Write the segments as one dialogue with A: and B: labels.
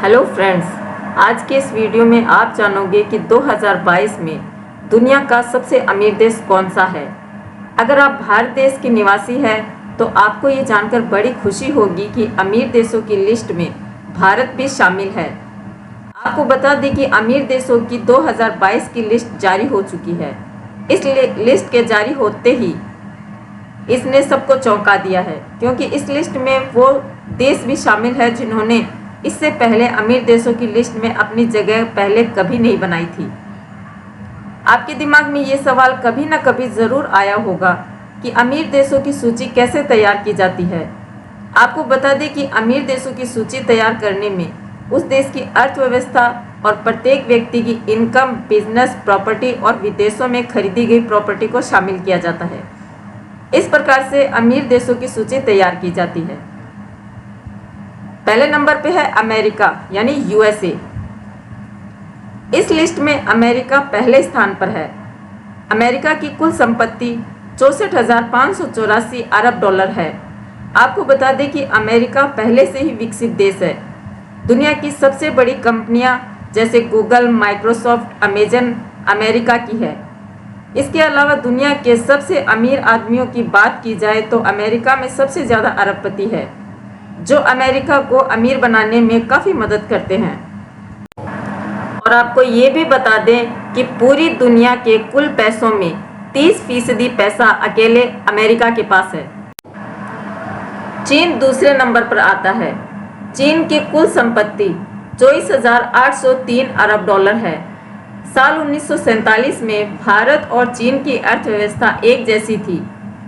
A: Hello friends, आज के इस वीडियो में आप जानोगे कि 2022 में दुनिया का सबसे अमीर देश कौन सा है। अगर आप भारत देश के निवासी हैं तो आपको ये जानकर बड़ी खुशी होगी कि अमीर देशों की लिस्ट में भारत भी शामिल है। आपको बता दें कि अमीर देशों की 2022 की लिस्ट जारी हो चुकी है। इस लिस्ट के जारी होते ही इसने सबको चौंका दिया है, क्योंकि इस लिस्ट में वो देश भी शामिल है जिन्होंने इससे पहले अमीर देशों की लिस्ट में अपनी जगह पहले कभी नहीं बनाई थी। आपके दिमाग में ये सवाल कभी ना कभी ज़रूर आया होगा कि अमीर देशों की सूची कैसे तैयार की जाती है। आपको बता दें कि अमीर देशों की सूची तैयार करने में उस देश की अर्थव्यवस्था और प्रत्येक व्यक्ति की इनकम, बिजनेस, प्रॉपर्टी और विदेशों में खरीदी गई प्रॉपर्टी को शामिल किया जाता है। इस प्रकार से अमीर देशों की सूची तैयार की जाती है। पहले नंबर पे है अमेरिका यानी यूएसए। इस लिस्ट में अमेरिका पहले स्थान पर है। अमेरिका की कुल संपत्ति 64,584 अरब डॉलर है। आपको बता दें कि अमेरिका पहले से ही विकसित देश है। दुनिया की सबसे बड़ी कंपनियां जैसे गूगल, माइक्रोसॉफ्ट, अमेजन अमेरिका की है। इसके अलावा दुनिया के सबसे अमीर आदमियों की बात की जाए तो अमेरिका में सबसे ज़्यादा अरबपति है, जो अमेरिका को अमीर बनाने में काफ़ी मदद करते हैं। और आपको ये भी बता दें कि पूरी दुनिया के कुल पैसों में 30% पैसा अकेले अमेरिका के पास है। चीन दूसरे नंबर पर आता है। चीन की कुल संपत्ति 24,803 अरब डॉलर है। साल 1947 में भारत और चीन की अर्थव्यवस्था एक जैसी थी,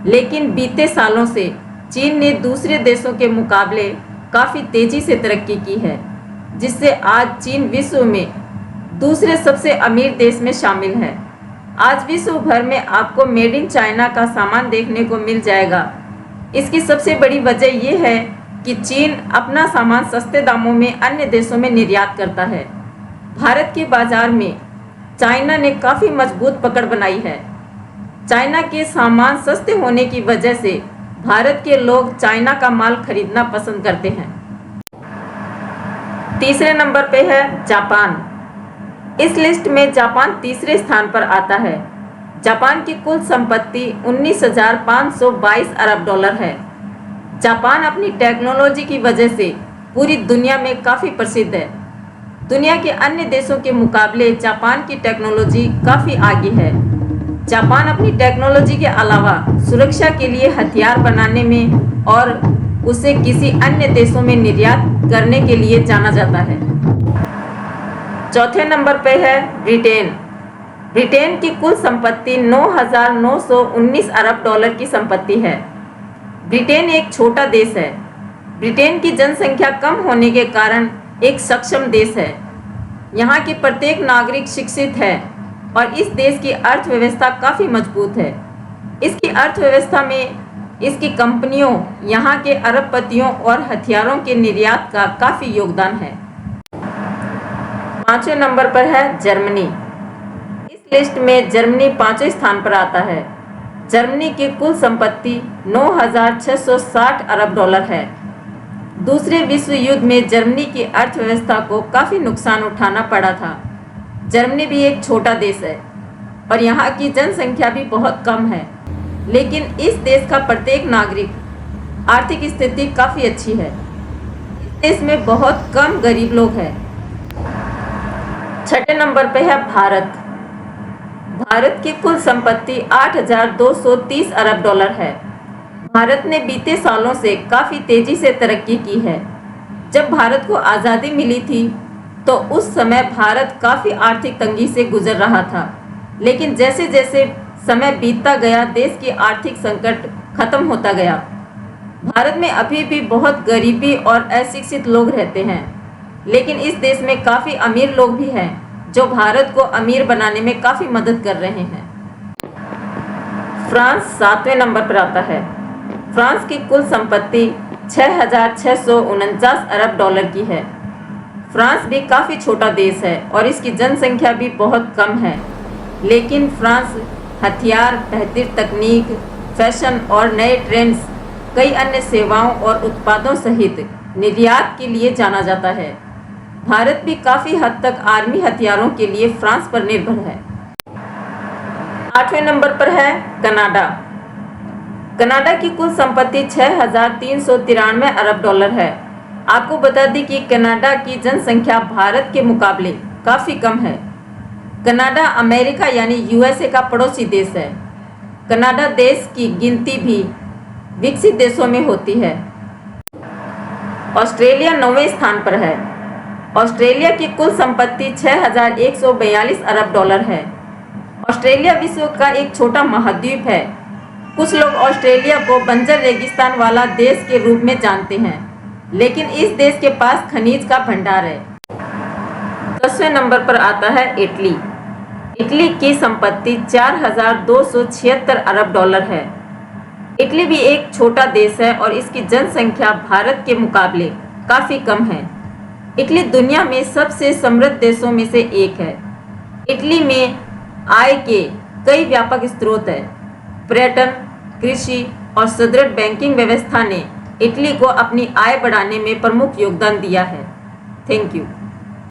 A: लेकिन बीते सालों से चीन ने दूसरे देशों के मुकाबले काफ़ी तेज़ी से तरक्की की है, जिससे आज चीन विश्व में दूसरे सबसे अमीर देश में शामिल है। आज विश्व भर में आपको मेड इन चाइना का सामान देखने को मिल जाएगा। इसकी सबसे बड़ी वजह यह है कि चीन अपना सामान सस्ते दामों में अन्य देशों में निर्यात करता है। भारत के बाजार में चाइना ने काफ़ी मजबूत पकड़ बनाई है। चाइना के सामान सस्ते होने की वजह से भारत के लोग चाइना का माल खरीदना पसंद करते हैं। तीसरे नंबर पे है जापान। इस लिस्ट में जापान तीसरे स्थान पर आता है। जापान की कुल संपत्ति 19,522 अरब डॉलर है। जापान अपनी टेक्नोलॉजी की वजह से पूरी दुनिया में काफ़ी प्रसिद्ध है। दुनिया के अन्य देशों के मुकाबले जापान की टेक्नोलॉजी काफ़ी आगे है। जापान अपनी टेक्नोलॉजी के अलावा सुरक्षा के लिए हथियार बनाने में और उसे किसी अन्य देशों में निर्यात करने के लिए जाना जाता है। चौथे नंबर पे है ब्रिटेन। ब्रिटेन की कुल संपत्ति 9,919 अरब डॉलर की संपत्ति है। ब्रिटेन एक छोटा देश है। ब्रिटेन की जनसंख्या कम होने के कारण एक सक्षम देश है। यहाँ के प्रत्येक नागरिक शिक्षित है और इस देश की अर्थव्यवस्था काफ़ी मजबूत है। इसकी अर्थव्यवस्था में इसकी कंपनियों, यहाँ के अरबपतियों और हथियारों के निर्यात का काफ़ी योगदान है। पांचवें नंबर पर है जर्मनी। इस लिस्ट में जर्मनी पांचवें स्थान पर आता है। जर्मनी की कुल संपत्ति 9,660 अरब डॉलर है। दूसरे विश्व युद्ध में जर्मनी की अर्थव्यवस्था को काफ़ी नुकसान उठाना पड़ा था। जर्मनी भी एक छोटा देश है और यहाँ की जनसंख्या भी बहुत कम है, लेकिन इस देश का प्रत्येक नागरिक आर्थिक स्थिति काफ़ी अच्छी है। इस देश में बहुत कम गरीब लोग हैं। छठे नंबर पे है भारत। भारत की कुल संपत्ति 8,230 अरब डॉलर है। भारत ने बीते सालों से काफ़ी तेज़ी से तरक्की की है। जब भारत को आज़ादी मिली थी तो उस समय भारत काफ़ी आर्थिक तंगी से गुजर रहा था, लेकिन जैसे जैसे समय बीतता गया देश की आर्थिक संकट खत्म होता गया। भारत में अभी भी बहुत गरीबी और अशिक्षित लोग रहते हैं, लेकिन इस देश में काफ़ी अमीर लोग भी हैं जो भारत को अमीर बनाने में काफ़ी मदद कर रहे हैं। फ्रांस सातवें नंबर पर आता है। फ्रांस की कुल संपत्ति 6,649 अरब डॉलर की है। फ्रांस भी काफ़ी छोटा देश है और इसकी जनसंख्या भी बहुत कम है, लेकिन फ्रांस हथियार, बेहतर तकनीक, फैशन और नए ट्रेंड्स, कई अन्य सेवाओं और उत्पादों सहित निर्यात के लिए जाना जाता है। भारत भी काफी हद तक आर्मी हथियारों के लिए फ्रांस पर निर्भर है। 8वें नंबर पर है कनाडा। कनाडा की कुल संपत्ति 6,393 अरब डॉलर है। आपको बता दें कि कनाडा की जनसंख्या भारत के मुकाबले काफी कम है। कनाडा अमेरिका यानी यूएसए का पड़ोसी देश है। कनाडा देश की गिनती भी विकसित देशों में होती है। ऑस्ट्रेलिया 9वें स्थान पर है। ऑस्ट्रेलिया की कुल संपत्ति 6,142 अरब डॉलर है। ऑस्ट्रेलिया विश्व का एक छोटा महाद्वीप है। कुछ लोग ऑस्ट्रेलिया को बंजर रेगिस्तान वाला देश के रूप में जानते हैं, लेकिन इस देश के पास खनिज का भंडार है। 10वें नंबर पर आता है इटली। इटली की संपत्ति 4,276 अरब डॉलर है। इटली भी एक छोटा देश है और इसकी जनसंख्या भारत के मुकाबले काफी कम है। इटली दुनिया में सबसे समृद्ध देशों में से एक है। इटली में आय के कई व्यापक स्रोत हैं। पर्यटन, कृषि और सुदृढ़ बैंकिंग व्यवस्था ने इटली को अपनी आय बढ़ाने में प्रमुख योगदान दिया है। Thank you.